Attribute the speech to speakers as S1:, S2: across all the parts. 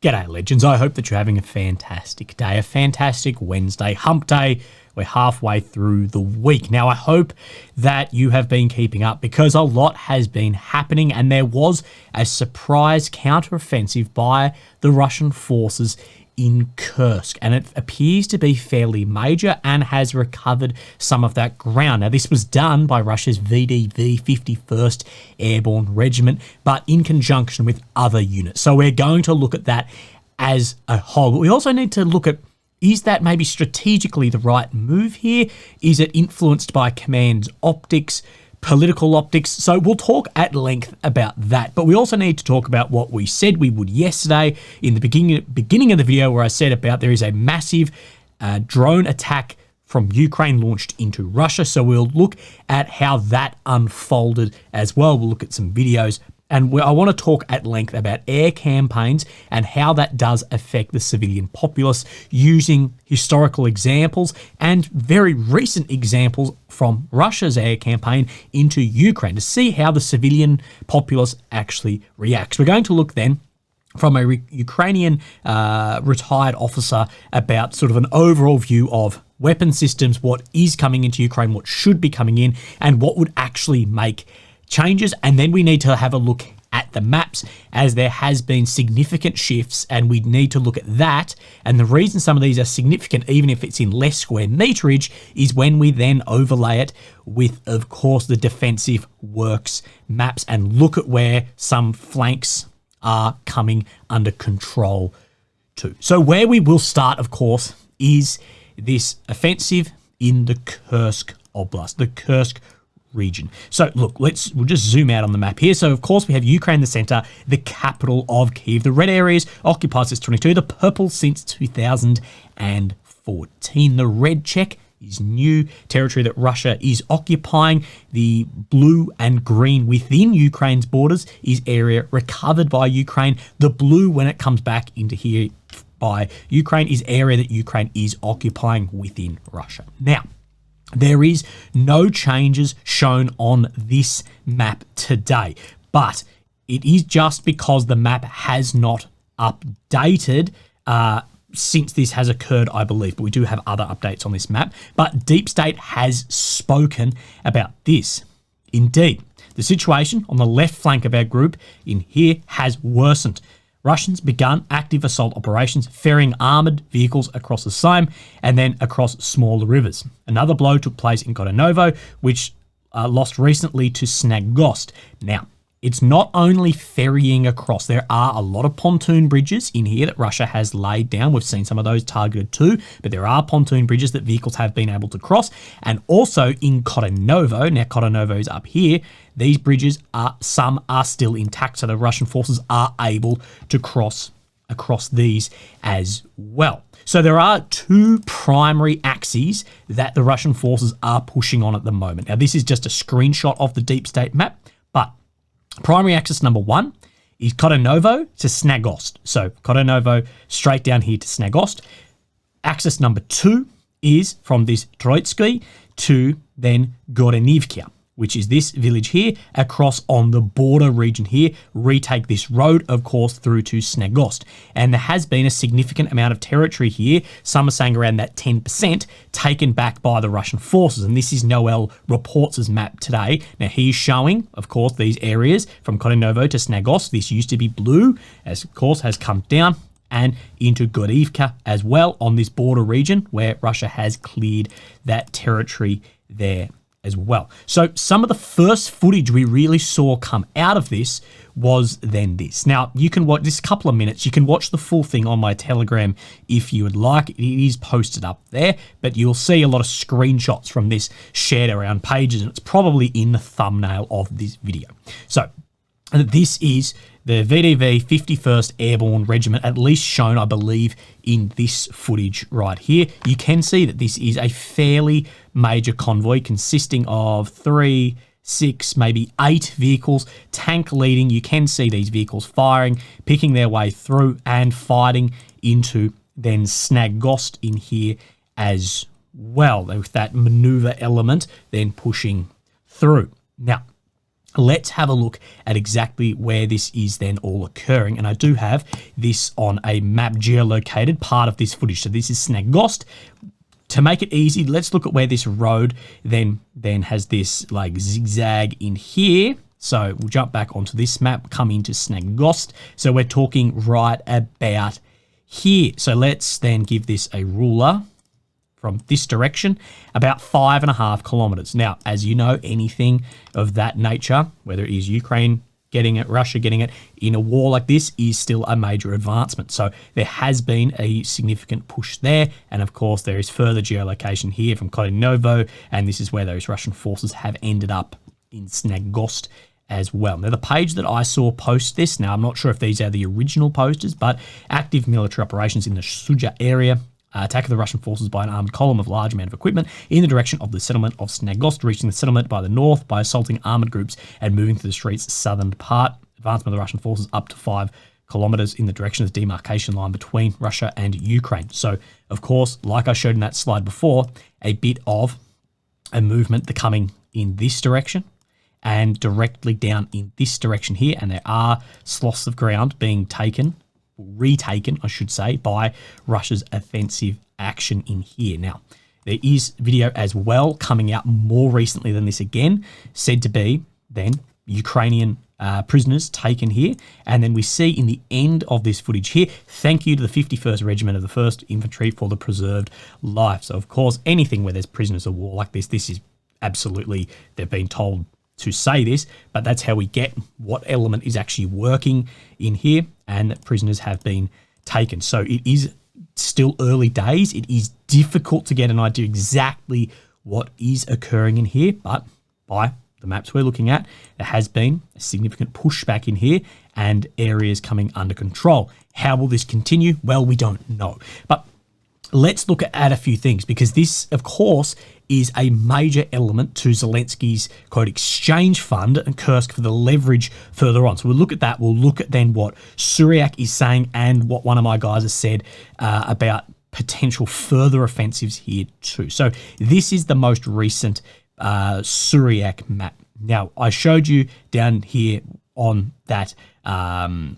S1: G'day legends, I hope that you're having a fantastic day, a fantastic Wednesday, hump day. We're halfway through the week. Now I hope that you have been keeping up because a lot has been happening and there was a surprise counteroffensive by the Russian forces in Kursk, and it appears to be fairly major and has recovered some of that ground. Now this was done by Russia's VDV 51st Airborne Regiment, but in conjunction with other units. So we're going to look at that as a whole. But we also need to look at, is that maybe strategically the right move here? Is it influenced by command's optics, political optics? So we'll talk at length about that, but we also need to talk about what we said we would yesterday in the beginning of the video, where I said about there is a massive drone attack from Ukraine launched into Russia. So we'll look at how that unfolded as well. We'll look at some videos, and I want to talk at length about air campaigns and how that does affect the civilian populace using historical examples and very recent examples from Russia's air campaign into Ukraine to see how the civilian populace actually reacts. We're going to look then from a Ukrainian retired officer about sort of an overall view of weapon systems, what is coming into Ukraine, what should be coming in, and what would actually make changes. And then we need to have a look at the maps, as there has been significant shifts, and we need to look at that. And the reason some of these are significant, even if it's in less square meterage, is when we then overlay it with, of course, the defensive works maps and look at where some flanks are coming under control too. So where we will start, of course, is this offensive in the Kursk Oblast, the Kursk region. So look, we'll just zoom out on the map here. So of course we have Ukraine in the center, the capital of Kyiv. The red areas occupied since 22, the purple since 2014. The red check is new territory that Russia is occupying. The blue and green within Ukraine's borders is area recovered by Ukraine. The blue, when it comes back into here by Ukraine, is area that Ukraine is occupying within Russia. Now, there is no changes shown on this map today, but it is just because the map has not updated since this has occurred, I believe. But we do have other updates on this map. But Deep State has spoken about this. Indeed, the situation on the left flank of our group in here has worsened. Russians begun active assault operations, ferrying armoured vehicles across the Sime and then across smaller rivers. Another blow took place in Kodonovo, which lost recently to Snagost. Now, it's not only ferrying across. There are a lot of pontoon bridges in here that Russia has laid down. We've seen some of those targeted too, but there are pontoon bridges that vehicles have been able to cross. And also in Kodonovo, now Kodonovo is up here, these bridges some are still intact, so the Russian forces are able to cross across these as well. So there are two primary axes that the Russian forces are pushing on at the moment. Now this is just a screenshot of the Deep State map, but primary axis number one is Kodonovo to Snagost. So Kodonovo straight down here to Snagost. Axis number two is from this Troitsky to then Gorenivka, which is this village here, across on the border region here, retake this road, of course, through to Snagost. And there has been a significant amount of territory here, some are saying around that 10%, taken back by the Russian forces. And this is Noel Reports' map today. Now he's showing, of course, these areas from Kodonovo to Snagost. This used to be blue, as of course has come down, and into Gorivka as well on this border region where Russia has cleared that territory there as well. So some of the first footage we really saw come out of this was then this. Now you can watch this couple of minutes. You can watch the full thing on my Telegram if you would like. It is posted up there, but you'll see a lot of screenshots from this shared around pages, and it's probably in the thumbnail of this video. So this is the VDV 51st Airborne Regiment, at least shown, I believe, in this footage right here. You can see that this is a fairly major convoy consisting of 3, 6, maybe 8 vehicles, tank leading. You can see these vehicles firing, picking their way through and fighting into then Snagost in here as well, with that maneuver element then pushing through. Now, let's have a look at exactly where this is then all occurring. And I do have this on a map geolocated part of this footage. So this is Snagost. To make it easy, let's look at where this road then has this like zigzag in here. So we'll jump back onto this map, come into Snagost. So we're talking right about here. So let's then give this a ruler from this direction, about 5.5 kilometers. Now, as you know, anything of that nature, whether it is Ukraine getting it, Russia getting it, in a war like this is still a major advancement. So there has been a significant push there. And of course, there is further geolocation here from Kodinovo, and this is where those Russian forces have ended up in Snagost as well. Now, the page that I saw post this, now I'm not sure if these are the original posters, but active military operations in the Suja area, attack of the Russian forces by an armed column of large amount of equipment in the direction of the settlement of Snagost, reaching the settlement by the north by assaulting armoured groups and moving through the street's southern part. Advancement of the Russian forces up to 5 kilometres in the direction of the demarcation line between Russia and Ukraine. So, of course, like I showed in that slide before, a bit of a movement coming in this direction and directly down in this direction here. And there are swaths of ground being retaken, I should say, by Russia's offensive action in here. Now, there is video as well coming out more recently than this again, said to be then Ukrainian prisoners taken here. And then we see in the end of this footage here, thank you to the 51st Regiment of the 1st Infantry for the preserved life. So, of course, anything where there's prisoners of war like this is absolutely, they've been told to say this, but that's how we get what element is actually working in here, and that prisoners have been taken. So it is still early days. It is difficult to get an idea exactly what is occurring in here, but by the maps we're looking at, there has been a significant pushback in here and areas coming under control. How will this continue? Well, we don't know. But let's look at a few things, because this, of course, is a major element to Zelensky's, quote, exchange fund and Kursk for the leverage further on. So we'll look at that. We'll look at then what Suryak is saying and what one of my guys has said about potential further offensives here too. So this is the most recent Suryak map. Now, I showed you down here on that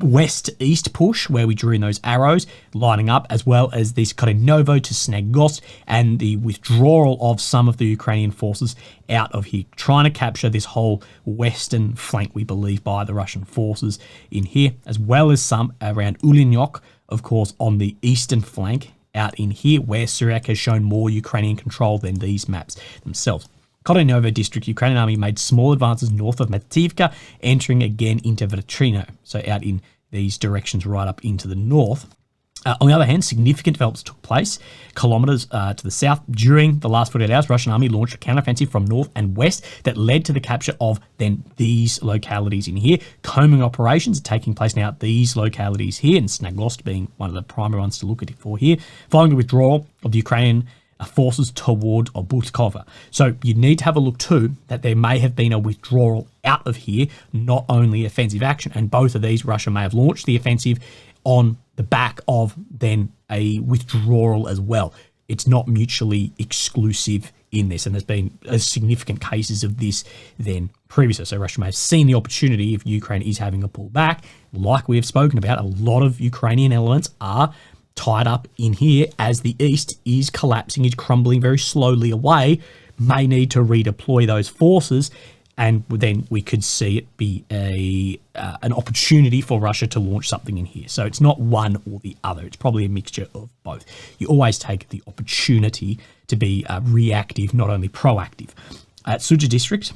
S1: west-east push where we drew in those arrows lining up, as well as this Kodinovo to Snagost and the withdrawal of some of the Ukrainian forces out of here, trying to capture this whole western flank, we believe, by the Russian forces in here, as well as some around Ulinyok, of course, on the eastern flank out in here, where Suryak has shown more Ukrainian control than these maps themselves. Kodinovo district, Ukrainian army made small advances north of Mativka, entering again into Vetrino, so out in these directions right up into the north. On the other hand, significant developments took place kilometres to the south. During the last 48 hours, Russian army launched a counteroffensive from north and west that led to the capture of then these localities in here. Combing operations are taking place now at these localities here, and Snagost being one of the primary ones to look at it for here, following the withdrawal of the Ukrainian forces toward Obutkova. So you need to have a look too that there may have been a withdrawal out of here, not only offensive action. And both of these, Russia may have launched the offensive on the back of then a withdrawal as well. It's not mutually exclusive in this, and there's been significant cases of this then previously. So Russia may have seen the opportunity if Ukraine is having a pullback. Like we have spoken about, a lot of Ukrainian elements are tied up in here as the east is collapsing, is crumbling very slowly away, may need to redeploy those forces, and then we could see it be an opportunity for Russia to launch something in here. So it's not one or the other. It's probably a mixture of both. You always take the opportunity to be reactive, not only proactive. At Suja district,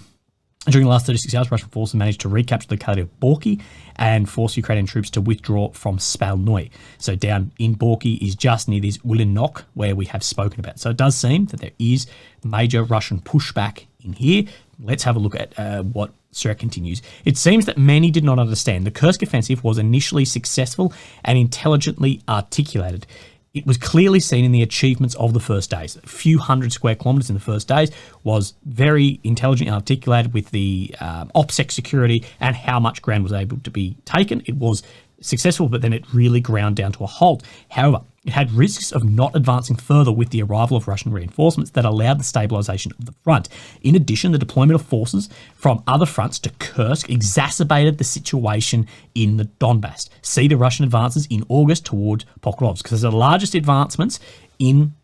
S1: during the last 36 hours, Russian forces managed to recapture the locality of Borky and force Ukrainian troops to withdraw from Spalnoy. So down in Borky is just near this Ulinyok where we have spoken about. So it does seem that there is major Russian pushback in here. Let's have a look at what Suryak continues. It seems that many did not understand. The Kursk offensive was initially successful and intelligently articulated. It was clearly seen in the achievements of the first days. A few hundred square kilometres in the first days was very intelligently articulated with the OPSEC security and how much ground was able to be taken. It was successful, but then it really ground down to a halt. However, it had risks of not advancing further with the arrival of Russian reinforcements that allowed the stabilization of the front. In addition, the deployment of forces from other fronts to Kursk exacerbated the situation in the Donbass. See the Russian advances in August towards Pokrovsk, because the largest advancements in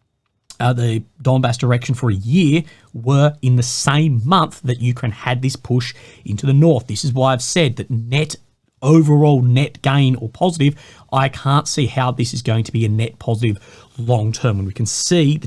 S1: the Donbass direction for a year were in the same month that Ukraine had this push into the north. This is why I've said that overall net gain or positive, I can't see how this is going to be a net positive long term when we can see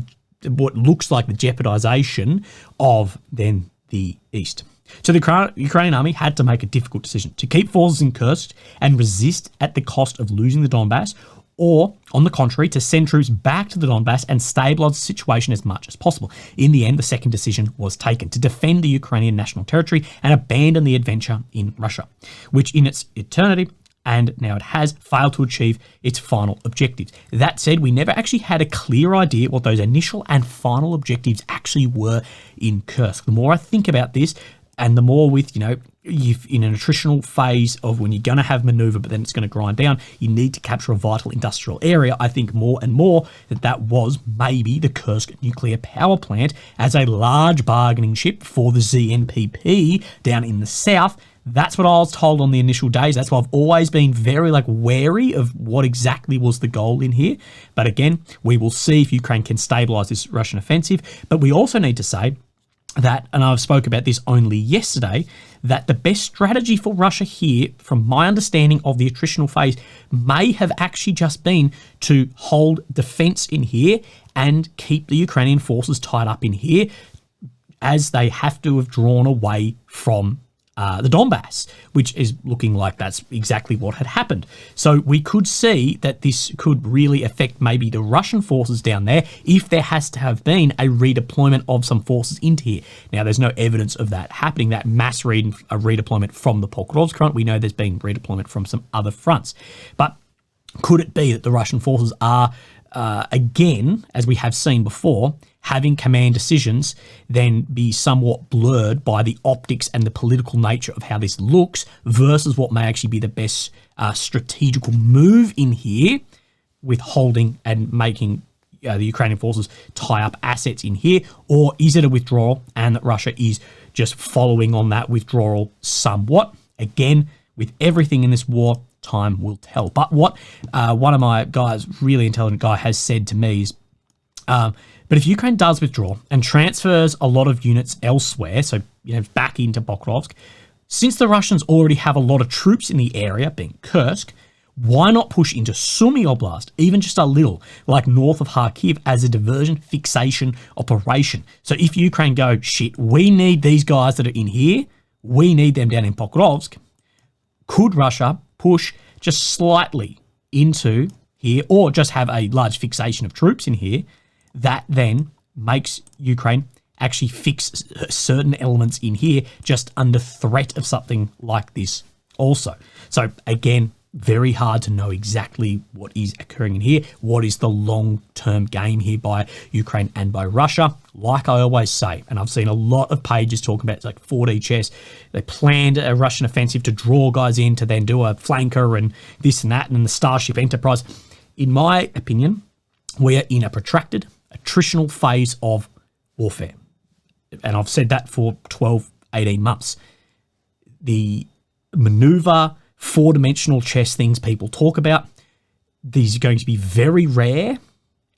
S1: what looks like the jeopardization of then the east. So the Ukrainian army had to make a difficult decision to keep forces in Kursk and resist at the cost of losing the Donbass, or, on the contrary, to send troops back to the Donbass and stabilise the situation as much as possible. In the end, the second decision was taken to defend the Ukrainian national territory and abandon the adventure in Russia, which in its eternity, and now it has, failed to achieve its final objectives. That said, we never actually had a clear idea what those initial and final objectives actually were in Kursk. The more I think about this, and the more with, if in an attritional phase of when you're going to have manoeuvre, but then it's going to grind down, you need to capture a vital industrial area. I think more and more that was maybe the Kursk nuclear power plant as a large bargaining chip for the ZNPP down in the south. That's what I was told on the initial days. That's why I've always been very wary of what exactly was the goal in here. But again, we will see if Ukraine can stabilise this Russian offensive. But we also need to say that, and I've spoke about this only yesterday, that the best strategy for Russia here, from my understanding of the attritional phase, may have actually just been to hold defence in here and keep the Ukrainian forces tied up in here, as they have to have drawn away from the Donbass, which is looking like that's exactly what had happened. So we could see that this could really affect maybe the Russian forces down there if there has to have been a redeployment of some forces into here. Now, there's no evidence of that happening, that mass redeployment from the Pokrovsk front. We know there's been redeployment from some other fronts. But could it be that the Russian forces are, again, as we have seen before, having command decisions then be somewhat blurred by the optics and the political nature of how this looks versus what may actually be the best strategical move in here, with holding and making the Ukrainian forces tie up assets in here? Or is it a withdrawal and that Russia is just following on that withdrawal somewhat? Again, with everything in this war, time will tell. But what one of my guys, really intelligent guy, has said to me is, but if Ukraine does withdraw and transfers a lot of units elsewhere, so back into Pokrovsk, since the Russians already have a lot of troops in the area, being Kursk, why not push into Sumy Oblast, even just a little, like north of Kharkiv, as a diversion fixation operation? So if Ukraine go, shit, we need these guys that are in here, we need them down in Pokrovsk, could Russia push just slightly into here, or just have a large fixation of troops in here, that then makes Ukraine actually fix certain elements in here just under threat of something like this also? So again, very hard to know exactly what is occurring in here. What is the long-term game here by Ukraine and by Russia? Like I always say, and I've seen a lot of pages talking about 4D chess. They planned a Russian offensive to draw guys in to then do a flanker and this and that, and the Starship Enterprise. In my opinion, we are in a protracted, attritional phase of warfare. And I've said that for 12, 18 months. The maneuver, four-dimensional chess things people talk about, these are going to be very rare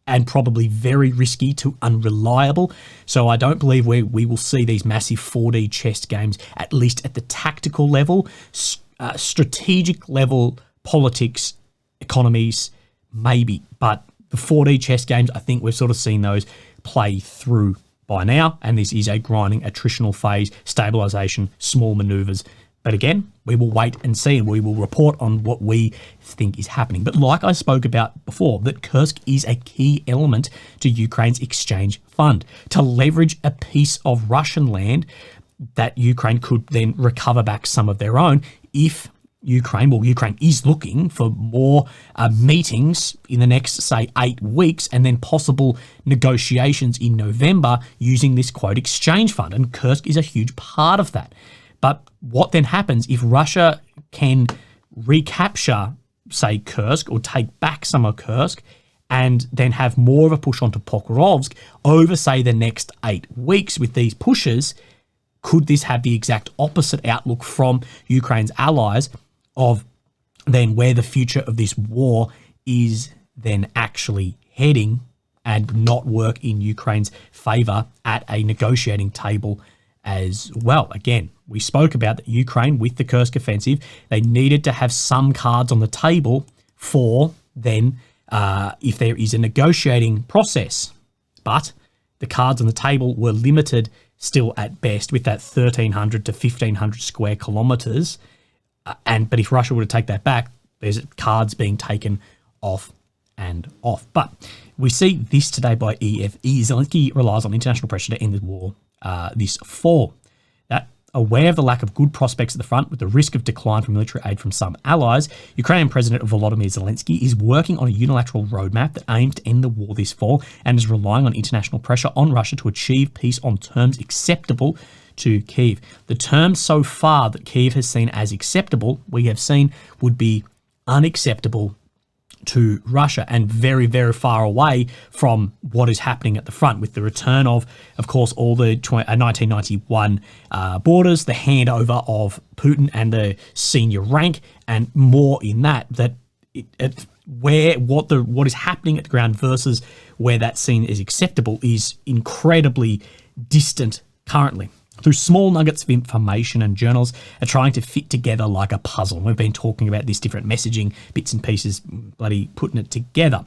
S1: and probably very risky to unreliable. So I don't believe we will see these massive 4D chess games, at least at the tactical level. Strategic level, politics, economies, maybe. But the 4D chess games, I think we've sort of seen those play through by now. And this is a grinding, attritional phase, stabilization, small maneuvers. But again, we will wait and see, and we will report on what we think is happening. But like I spoke about before, that Kursk is a key element to Ukraine's exchange fund, to leverage a piece of Russian land that Ukraine could then recover back some of their own if Ukraine is looking for more meetings in the next, say, 8 weeks, and then possible negotiations in November using this, quote, exchange fund. And Kursk is a huge part of that. But what then happens if Russia can recapture, say, Kursk, or take back some of Kursk, and then have more of a push onto Pokrovsk over, say, the next 8 weeks with these pushes, could this have the exact opposite outlook from Ukraine's allies of then where the future of this war is then actually heading and not work in Ukraine's favour at a negotiating table as well? Again, we spoke about that Ukraine with the Kursk offensive, they needed to have some cards on the table for then if there is a negotiating process. But the cards on the table were limited still at best with that 1,300 to 1,500 square kilometres. But if Russia were to take that back, there's cards being taken off and off. But we see this today by EFE. Zelensky relies on international pressure to end the war this fall. That, aware of the lack of good prospects at the front with the risk of decline from military aid from some allies, Ukrainian President Volodymyr Zelensky is working on a unilateral roadmap that aims to end the war this fall and is relying on international pressure on Russia to achieve peace on terms acceptable to Kyiv. The terms so far that Kyiv has seen as acceptable, we have seen would be unacceptable to Russia and very, very far away from what is happening at the front with the return of course, all the 1991 borders, the handover of Putin and the senior rank, and more in that what is happening at the ground versus where that scene is acceptable is incredibly distant currently. Through small nuggets of information, and journals are trying to fit together like a puzzle. We've been talking about these different messaging bits and pieces, bloody putting it together.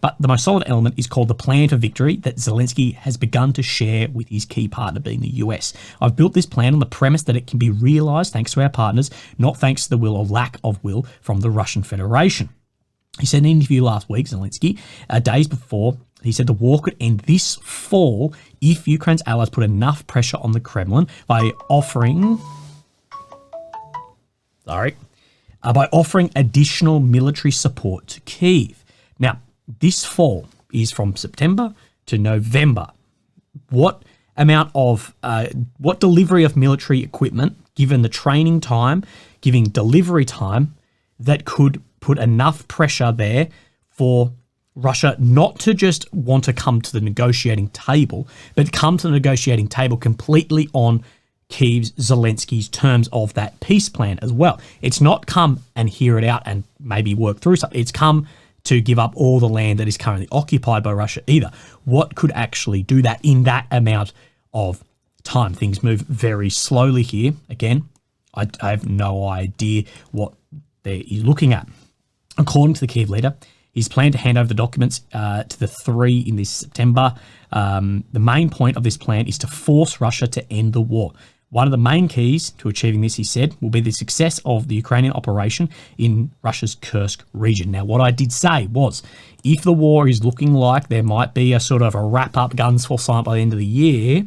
S1: But the most solid element is called the plan for victory that Zelensky has begun to share with his key partner, being the US. I've built this plan on the premise that it can be realised thanks to our partners, not thanks to the will or lack of will from the Russian Federation. He said in an interview last week, Zelensky, days before, he said the war could end this fall if Ukraine's allies put enough pressure on the Kremlin by offering additional military support to Kyiv. Now, this fall is from September to November. What delivery of military equipment, given the training time, giving delivery time, that could put enough pressure there for Russia not to just want to come to the negotiating table, but come to the negotiating table completely on Zelensky's terms of that peace plan as well. It's not come and hear it out and maybe work through something. It's come to give up all the land that is currently occupied by Russia either. What could actually do that in that amount of time? Things move very slowly here. Again, I have no idea what they're looking at. According to the Kyiv leader, he's planned to hand over the documents to the three in this September. The main point of this plan is to force Russia to end the war. One of the main keys to achieving this, he said, will be the success of the Ukrainian operation in Russia's Kursk region. Now, what I did say was, if the war is looking like there might be a sort of a wrap-up guns for silent by the end of the year,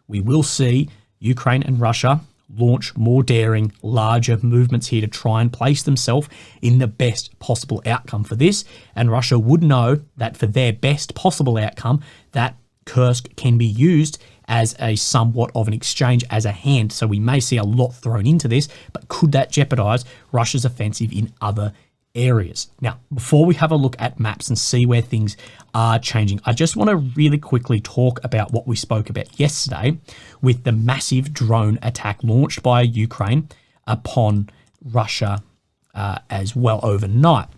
S1: we will see Ukraine and Russia launch more daring, larger movements here to try and place themselves in the best possible outcome for this. And Russia would know that for their best possible outcome, that Kursk can be used as a somewhat of an exchange as a hand. So we may see a lot thrown into this, but could that jeopardize Russia's offensive in other areas? Now, before we have a look at maps and see where things are changing, I just want to really quickly talk about what we spoke about yesterday with the massive drone attack launched by Ukraine upon Russia as well overnight.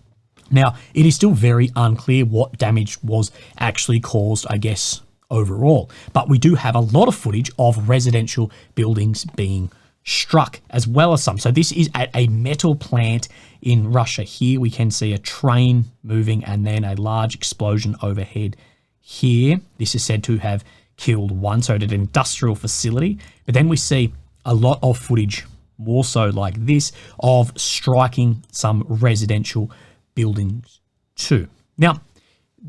S1: Now, it is still very unclear what damage was actually caused, I guess, overall, but we do have a lot of footage of residential buildings being struck as well as some. So this is at a metal plant in Russia. Here we can see a train moving and then a large explosion overhead here. This is said to have killed one, so at an industrial facility. But then we see a lot of footage, more so like this, of striking some residential buildings too. Now,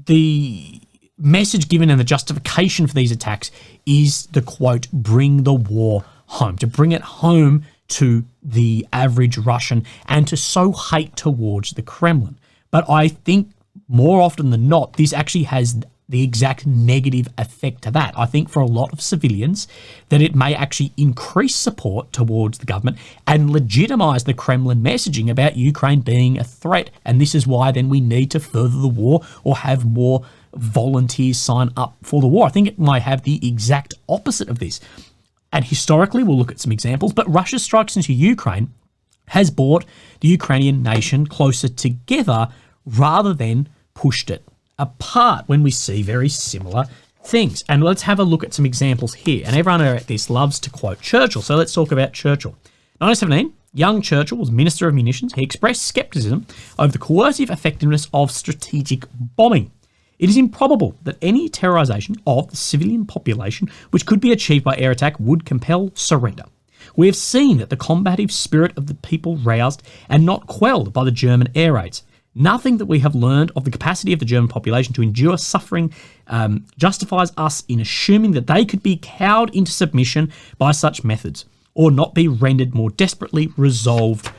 S1: the message given and the justification for these attacks is the quote, bring the war home, to bring it home to the average Russian and to sow hate towards the Kremlin. But I think more often than not, this actually has the exact negative effect to that. I think for a lot of civilians that it may actually increase support towards the government and legitimize the Kremlin messaging about Ukraine being a threat. And this is why then we need to further the war or have more volunteers sign up for the war. I think it might have the exact opposite of this. And historically, we'll look at some examples, but Russia's strikes into Ukraine has brought the Ukrainian nation closer together rather than pushed it apart when we see very similar things. And let's have a look at some examples here. And everyone at this loves to quote Churchill, so let's talk about Churchill. 1917, young Churchill was Minister of Munitions. He expressed skepticism over the coercive effectiveness of strategic bombing. It is improbable that any terrorization of the civilian population which could be achieved by air attack would compel surrender. We have seen that the combative spirit of the people roused and not quelled by the German air raids. Nothing that we have learned of the capacity of the German population to endure suffering justifies us in assuming that they could be cowed into submission by such methods or not be rendered more desperately resolved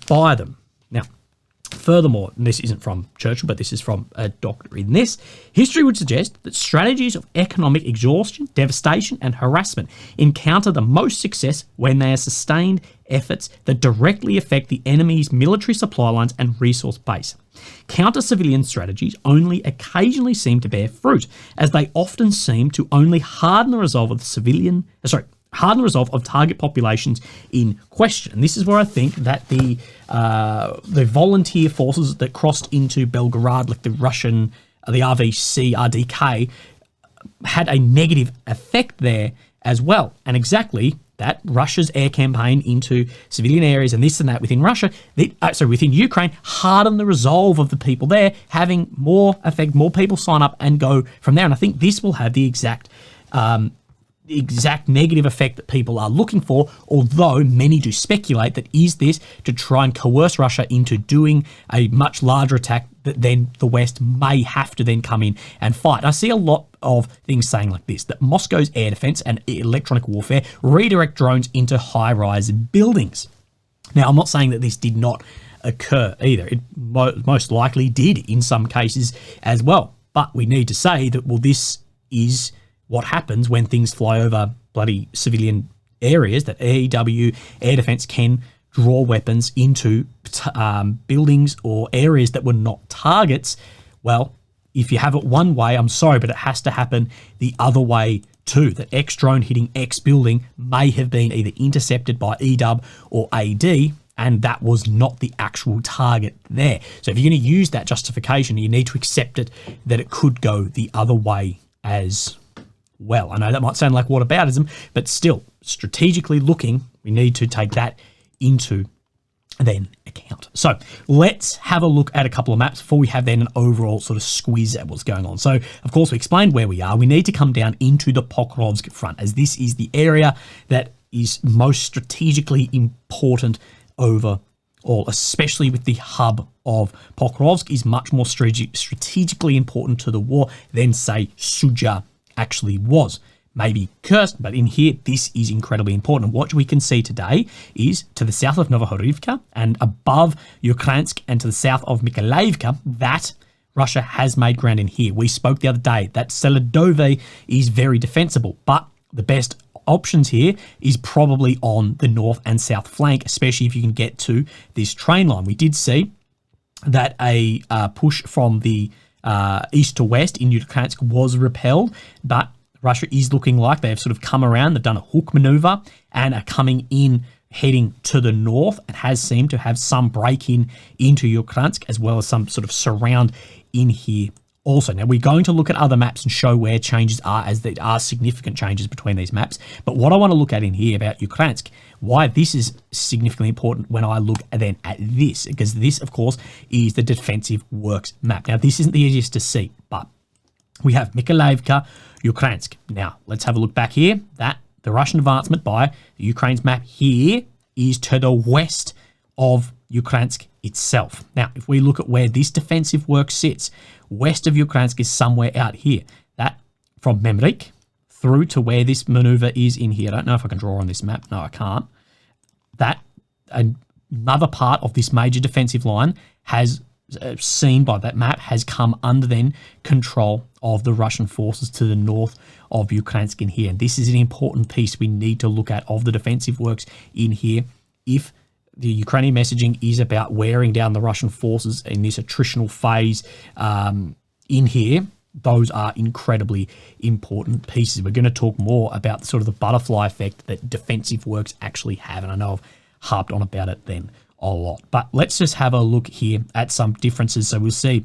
S1: by them. Now, furthermore, and this isn't from Churchill, but this is from a doctor in this, history would suggest that strategies of economic exhaustion, devastation, and harassment encounter the most success when they are sustained efforts that directly affect the enemy's military supply lines and resource base. Counter-civilian strategies only occasionally seem to bear fruit, as they often seem to only harden the resolve of the target populations in question. And this is where I think that the volunteer forces that crossed into Belgorod, like the Russian, the RVC, RDK, had a negative effect there as well. And exactly that Russia's air campaign into civilian areas and this and that within Russia, within Ukraine, hardened the resolve of the people there, having more effect, more people sign up and go from there. And I think this will have the exact negative effect that people are looking for, although many do speculate that is this to try and coerce Russia into doing a much larger attack that then the West may have to then come in and fight. I see a lot of things saying like this, that Moscow's air defense and electronic warfare redirect drones into high-rise buildings. Now, I'm not saying that this did not occur either. It most likely did in some cases as well. But we need to say that, well, this is what happens when things fly over bloody civilian areas, that AEW, air defense, can draw weapons into buildings or areas that were not targets. Well, if you have it one way, I'm sorry, but it has to happen the other way too. That X drone hitting X building may have been either intercepted by EW or AD, and that was not the actual target there. So if you're going to use that justification, you need to accept it that it could go the other way as well. I know that might sound like whataboutism, but still, strategically looking, we need to take that into then account. So let's have a look at a couple of maps before we have then an overall sort of squeeze at what's going on. So of course we explained where we are. We need to come down into the Pokrovsk front, as this is the area that is most strategically important overall, especially with the hub of Pokrovsk is much more strategically important to the war than say Sudzha actually was. Maybe Kursk, but in here, this is incredibly important. What we can see today is to the south of Novohorivka and above Ukrainsk and to the south of Mykolaiivka, that Russia has made ground in here. We spoke the other day that Seladove is very defensible, but the best options here is probably on the north and south flank, especially if you can get to this train line. We did see that a push from the east to west in Ukrainsk was repelled, but Russia is looking like they've sort of come around. They've done a hook maneuver and are coming in, heading to the north, and has seemed to have some break in into Ukrainsk as well as some sort of surround in here also. Now, we're going to look at other maps and show where changes are, as there are significant changes between these maps. But what I want to look at in here about Ukrainsk, why this is significantly important when I look then at this, because this, of course, is the defensive works map. Now, this isn't the easiest to see, but we have Mykolaiivka, Ukrainsk. Now, let's have a look back here. That the Russian advancement by the Ukraine's map here is to the west of Ukrainsk itself. Now, if we look at where this defensive work sits, west of Ukrainsk is somewhere out here. That from Memrik through to where this maneuver is in here. I don't know if I can draw on this map. No, I can't. That another part of this major defensive line has seen by that map has come under then control of the Russian forces to the north of Ukrainsk in here. And this is an important piece we need to look at of the defensive works in here. If the Ukrainian messaging is about wearing down the Russian forces in this attritional phase in here, those are incredibly important pieces. We're going to talk more about sort of the butterfly effect that defensive works actually have. And I know I've harped on about it then a lot. But let's just have a look here at some differences. So we'll see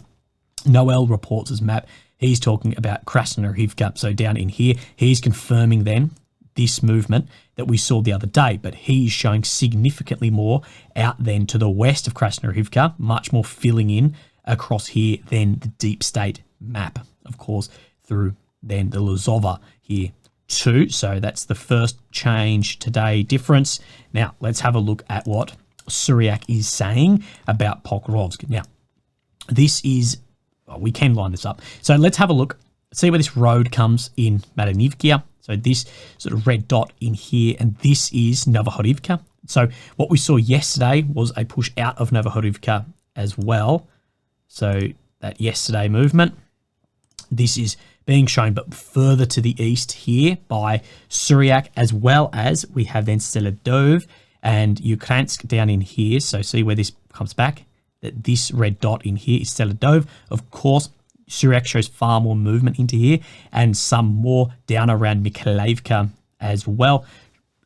S1: Noel reports his map. He's talking about Krasnohivka. So down in here, he's confirming then this movement that we saw the other day, but he's showing significantly more out then to the west of Krasnohivka, much more filling in across here than the deep state map, of course, through then the Lozova here too. So that's the first change today difference. Now let's have a look at what Suryak is saying about Pokrovsk. Now this is, we can line this up. So let's have a look, see where this road comes in Madanivkia. So this sort of red dot in here, and this is Novohorivka. So what we saw yesterday was a push out of Novohorivka as well. So that yesterday movement, this is being shown but further to the east here by Suryak, as well as we have then Seledov and Ukrainsk down in here. So see where this comes back, that this red dot in here is Seledov. Of course, Suryak shows far more movement into here and some more down around Mykolaievka as well.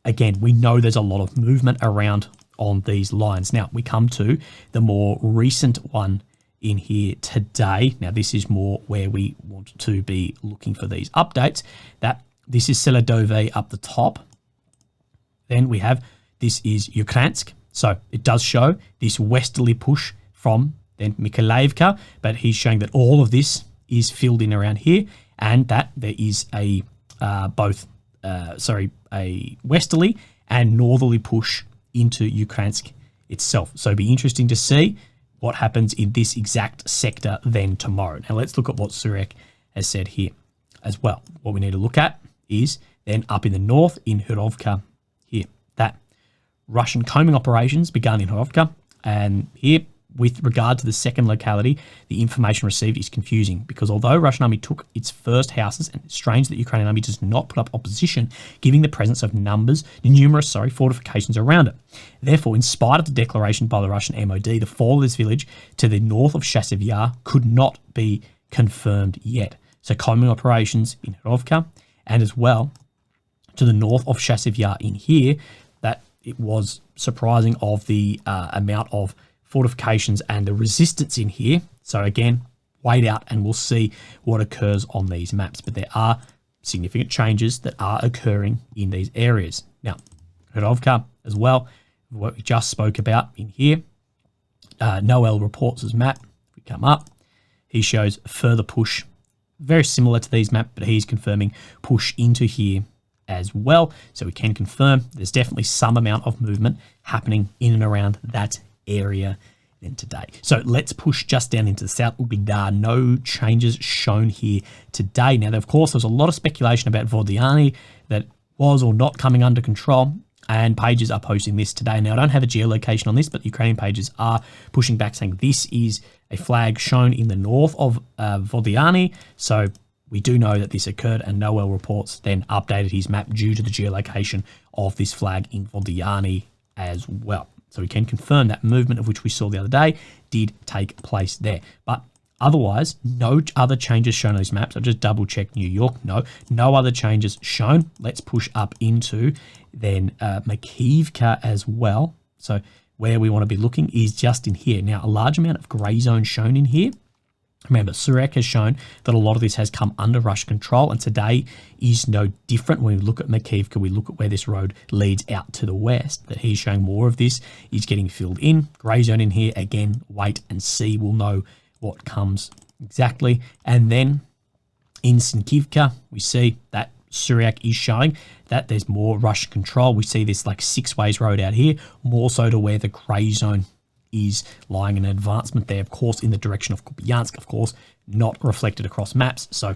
S1: Again, we know there's a lot of movement around on these lines. Now we come to the more recent one in here today. Now this is more where we want to be looking for these updates. That this is Seledove up the top. Then we have, this is Ukrainsk. So it does show this westerly push from then Mykolaievka, but he's showing that all of this is filled in around here, and that there is a a westerly and northerly push into Ukrainsk itself. So it'll be interesting to see what happens in this exact sector then tomorrow. Now let's look at what Suryak has said here as well. What we need to look at is then up in the north in Hurovka here, that Russian combing operations begun in Hurovka, and here, with regard to the second locality, the information received is confusing because although Russian army took its first houses, and it's strange that Ukrainian army does not put up opposition, giving the presence of numerous fortifications around it. Therefore, in spite of the declaration by the Russian MOD, the fall of this village to the north of Chasiv Yar could not be confirmed yet. So combing operations in Hurovka, and as well to the north of Chasiv Yar in here, that it was surprising of the amount of fortifications and the resistance in here. So again, wait out and we'll see what occurs on these maps. But there are significant changes that are occurring in these areas. Now, Hurovka as well, what we just spoke about in here. Noel reports his map. If we come up, he shows further push, very similar to these maps, but he's confirming push into here as well. So we can confirm there's definitely some amount of movement happening in and around that area then today. So let's push just down into the south. Ubidar, no changes shown here today. Now, of course, there's a lot of speculation about Vodiani that was or not coming under control, and pages are posting this today. Now, I don't have a geolocation on this, but Ukrainian pages are pushing back saying this is a flag shown in the north of Vodiani. So we do know that this occurred, and Noel reports then updated his map due to the geolocation of this flag in Vodiani as well. So we can confirm that movement of which we saw the other day did take place there. But otherwise, no other changes shown on these maps. I've just double checked New York. No other changes shown. Let's push up into then Makiivka as well. So where we want to be looking is just in here. Now, a large amount of grey zone shown in here. Remember, Suryak has shown that a lot of this has come under Russian control, and today is no different. When we look at Makiivka, we look at where this road leads out to the west, that he's showing more of this is getting filled in. Grey zone in here, again, wait and see. We'll know what comes exactly. And then in Sinkivka, we see that Suryak is showing that there's more Russian control. We see this like 6 ways road out here, more so to where the grey zone is lying in advancement there, of course, in the direction of Kupiansk, of course, not reflected across maps. So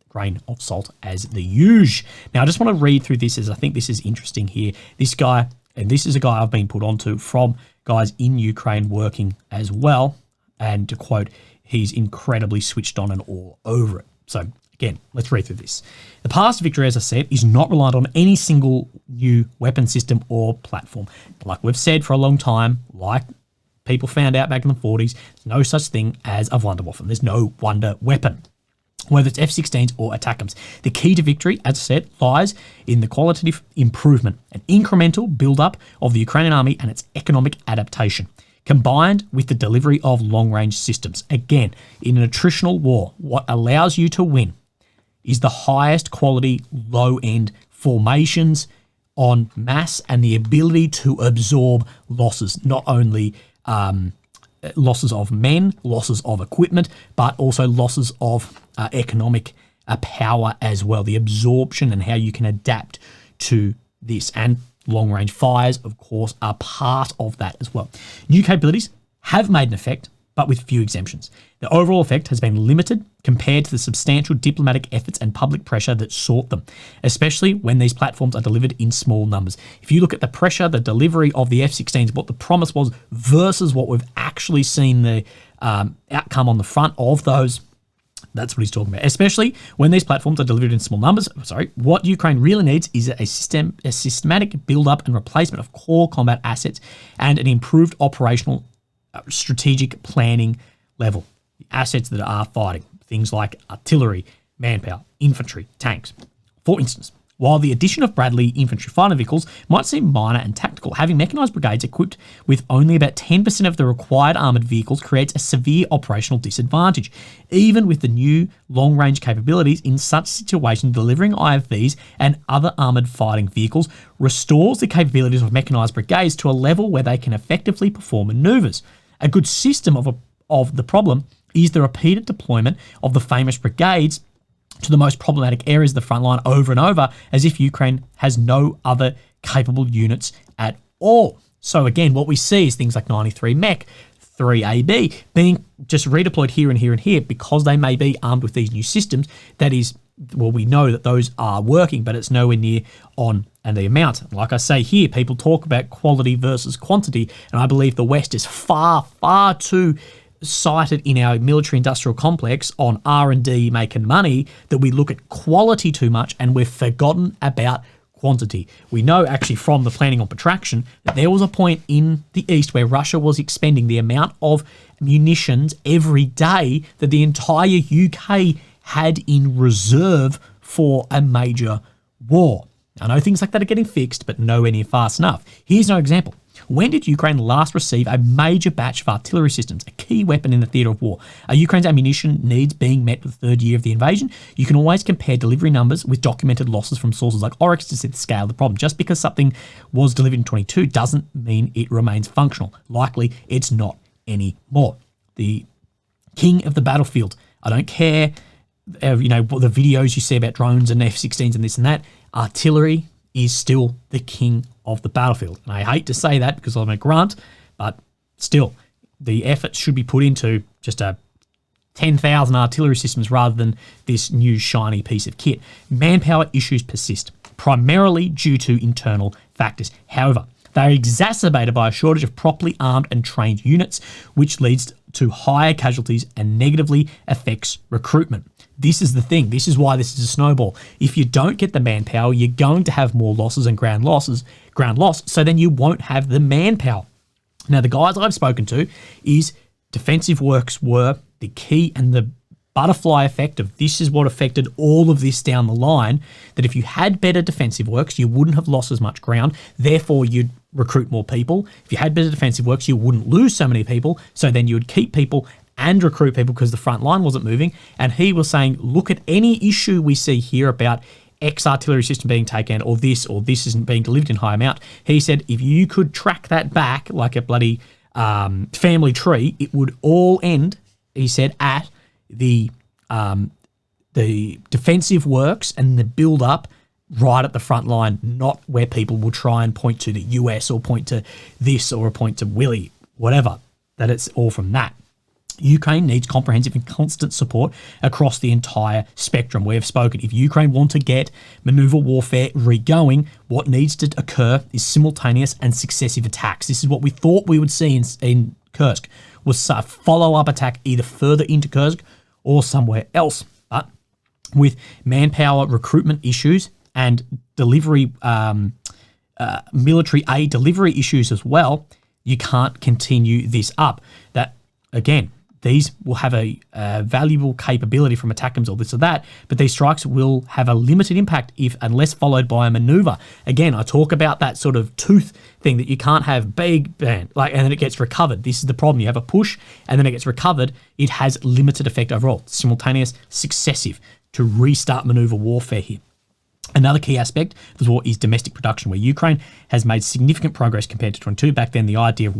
S1: grain of salt as the usual. Now, I just want to read through this as I think this is interesting here. This guy, and this is a guy I've been put onto from guys in Ukraine working as well. And to quote, he's incredibly switched on and all over it. So again, let's read through this. The path to victory, as I said, is not reliant on any single new weapon system or platform. Like we've said for a long time, like people found out back in the 40s, there's no such thing as a Wunderwaffen. There's no wonder weapon, whether it's F-16s or ATACMS. The key to victory, as I said, lies in the qualitative improvement, an incremental build-up of the Ukrainian army and its economic adaptation, combined with the delivery of long-range systems. Again, in an attritional war, what allows you to win is the highest quality low-end formations en masse and the ability to absorb losses, not only losses of men, losses of equipment, but also losses of economic power as well. The absorption and how you can adapt to this. And long-range fires, of course, are part of that as well. New capabilities have made an effect, but with few exemptions. The overall effect has been limited compared to the substantial diplomatic efforts and public pressure that sought them, especially when these platforms are delivered in small numbers. If you look at the pressure, the delivery of the F-16s, what the promise was versus what we've actually seen the outcome on the front of those, that's what he's talking about. Especially when these platforms are delivered in small numbers. What Ukraine really needs is a systematic build-up and replacement of core combat assets and an improved operational strategic planning level. The assets that are fighting, things like artillery, manpower, infantry, tanks. For instance, while the addition of Bradley infantry fighting vehicles might seem minor and tactical, having mechanised brigades equipped with only about 10% of the required armoured vehicles creates a severe operational disadvantage. Even with the new long-range capabilities, in such situations, delivering IFVs and other armoured fighting vehicles restores the capabilities of mechanised brigades to a level where they can effectively perform manoeuvres. A good system of the problem is the repeated deployment of the famous brigades to the most problematic areas of the front line over and over, as if Ukraine has no other capable units at all. So again, what we see is things like 93 mech, 3AB being just redeployed here and here and here because they may be armed with these new systems. That is, well, we know that those are working, but it's nowhere near on and the amount. Like I say here, people talk about quality versus quantity, and I believe the West is far, far too cited in our military-industrial complex on R&D making money that we look at quality too much and we've forgotten about quantity. We know actually from the planning on protraction that there was a point in the East where Russia was expending the amount of munitions every day that the entire UK had in reserve for a major war. I know things like that are getting fixed, but nowhere near fast enough. Here's an example. When did Ukraine last receive a major batch of artillery systems, a key weapon in the theatre of war? Are Ukraine's ammunition needs being met with the third year of the invasion? You can always compare delivery numbers with documented losses from sources like Oryx to see the scale of the problem. Just because something was delivered in 22 doesn't mean it remains functional. Likely, it's not anymore. The king of the battlefield. I don't care, what the videos you see about drones and F-16s and this and that. Artillery is still the king of the battlefield. And I hate to say that because I'm a grunt, but still, the effort should be put into just 10,000 artillery systems rather than this new shiny piece of kit. Manpower issues persist, primarily due to internal factors. However, they are exacerbated by a shortage of properly armed and trained units, which leads to higher casualties and negatively affects recruitment. This is the thing. This is why this is a snowball. If you don't get the manpower, you're going to have more losses and ground loss. So then you won't have the manpower. Now, the guys I've spoken to is defensive works were the key, and the butterfly effect of this is what affected all of this down the line, that if you had better defensive works, you wouldn't have lost as much ground. Therefore, you'd recruit more people. If you had better defensive works, you wouldn't lose so many people. So then you would keep people and recruit people because the front line wasn't moving. And he was saying, look at any issue we see here about X artillery system being taken or this isn't being delivered in high amount. He said, if you could track that back like a bloody family tree, it would all end, he said, at the defensive works and the build-up right at the front line, not where people will try and point to the US or point to this or point to Willie, whatever, that it's all from that. Ukraine needs comprehensive and constant support across the entire spectrum. We have spoken. If Ukraine want to get maneuver warfare re-going, what needs to occur is simultaneous and successive attacks. This is what we thought we would see in Kursk, was a follow-up attack either further into Kursk or somewhere else. But with manpower recruitment issues and delivery, military aid delivery issues as well, you can't continue this up. That, again, these will have a valuable capability from ATACMS or this or that, but these strikes will have a limited impact unless followed by a maneuver. Again, I talk about that sort of tooth thing that you can't have big bang, and then it gets recovered. This is the problem. You have a push and then it gets recovered. It has limited effect overall. Simultaneous, successive to restart maneuver warfare here. Another key aspect of the war is domestic production, where Ukraine has made significant progress compared to 22. Back then, the idea of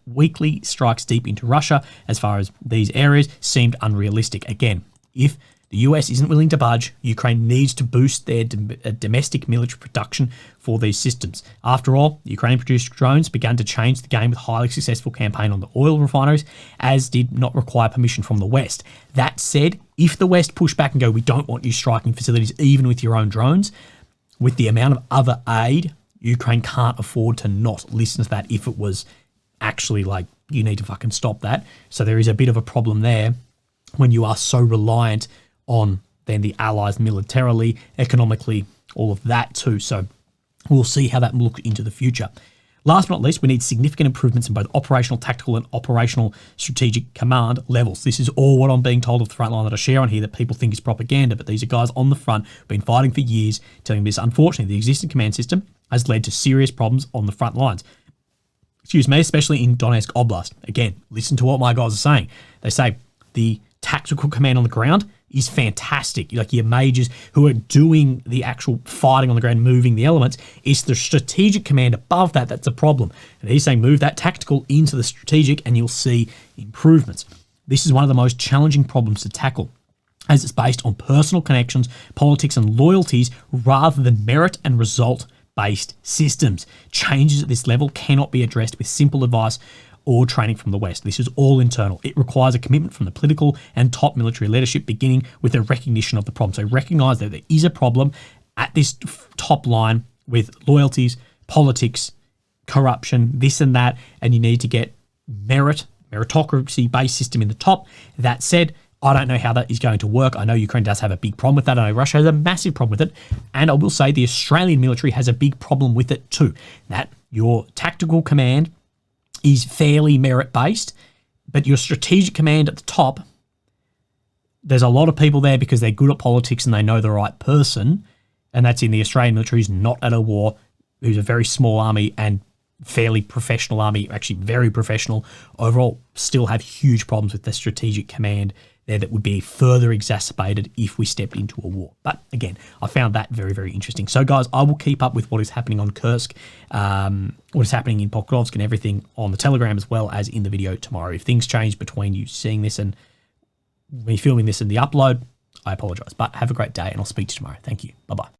S1: weekly strikes deep into Russia, as far as these areas, seemed unrealistic. Again, if the US isn't willing to budge, Ukraine needs to boost their domestic military production for these systems. After all, Ukrainian-produced drones began to change the game with a highly successful campaign on the oil refineries, as did not require permission from the West. That said, if the West push back and go, we don't want you striking facilities even with your own drones, with the amount of other aid, Ukraine can't afford to not listen to that if it was actually like, you need to fucking stop that. So there is a bit of a problem there when you are so reliant on then the allies militarily, economically, all of that too. So we'll see how that will look into the future. Last but not least, we need significant improvements in both operational, tactical, and operational strategic command levels. This is all what I'm being told of the front line that I share on here that people think is propaganda, but these are guys on the front who've been fighting for years, telling me this. Unfortunately, the existing command system has led to serious problems on the front lines. Excuse me, especially in Donetsk Oblast. Again, listen to what my guys are saying. They say the tactical command on the ground is fantastic. Like your majors who are doing the actual fighting on the ground, moving the elements. It's the strategic command above that that's a problem. And he's saying move that tactical into the strategic and you'll see improvements. This is one of the most challenging problems to tackle, as it's based on personal connections, politics and loyalties rather than merit and result-based systems. Changes at this level cannot be addressed with simple advice or training from the West. This is all internal. It requires a commitment from the political and top military leadership, beginning with a recognition of the problem. So recognize that there is a problem at this top line with loyalties, politics, corruption, this and that, and you need to get meritocracy-based system in the top. That said, I don't know how that is going to work. I know Ukraine does have a big problem with that. I know Russia has a massive problem with it. And I will say the Australian military has a big problem with it too. That your tactical command is fairly merit-based, but your strategic command at the top, there's a lot of people there because they're good at politics and they know the right person, and that's in the Australian military who's not at a war, who's a very small army and fairly professional army, actually very professional overall, still have huge problems with the strategic command there that would be further exacerbated if we stepped into a war. But again, I found that very, very interesting. So guys, I will keep up with what is happening on Kursk, what is happening in Pokrovsk and everything on the Telegram as well as in the video tomorrow. If things change between you seeing this and me filming this and the upload, I apologize. But have a great day and I'll speak to you tomorrow. Thank you. Bye-bye.